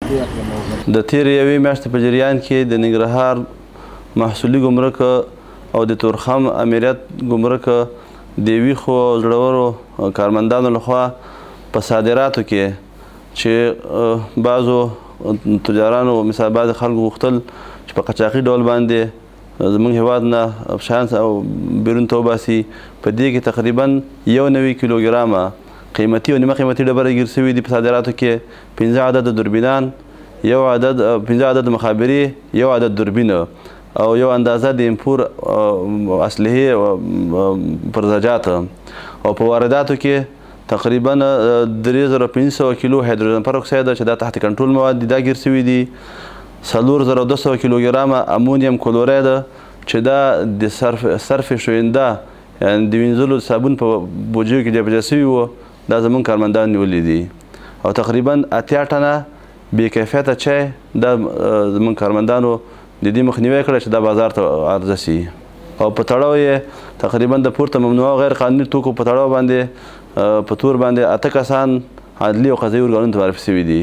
د تېرې یوې میاشتې په جریان کې د ننګرهار محصولي ګمرک او د تورخم امریت ګمرک د ویښو او زړورو کارمندانو لخوا په صادراتو کې چې بعضو تجارانو مثال بعضې خلکو غوښتل چې په قاچاقي ډول باندې زموږ هېواد نه شیان او بیرون ته وباسي، په دې کې تقریبا 91 کیلوګرامه قیمتي او نیمه قیمتي ډبرې ګیر شوي دي په صادراتو کې. 15 عدد دوربینان، 15 عدد مخابرې، 1 عدد دوربین او یو اندازه د امپور اصلحې پرزجات. او په وارداتو کې تقریبا 3500 کیلو هایدروجن پروکساید چې دا تحت کنټرول مواد دي دا ګیر شوي دي. 4200 کیلوګرامه امونیم کلوراید چې دا د صرف شوینده یعنې د وینځلو صابون په بوجیو کې جابجا شوي وو، دا زموږ کارمندان نیولي دي. او تقریبا 8 ټنه بې کیفیته چای دا زموږ کارمندانو د دې مخنیوی کړی چې دا بازار ته عرضه شي. او په تړاو یې تقریبا د پورته ممنوعه غیر قانوني توکو په تړاو باندې په تور باندې 8 کسان عدلي او قضایي ارګانونو ته معرفي شوي دي.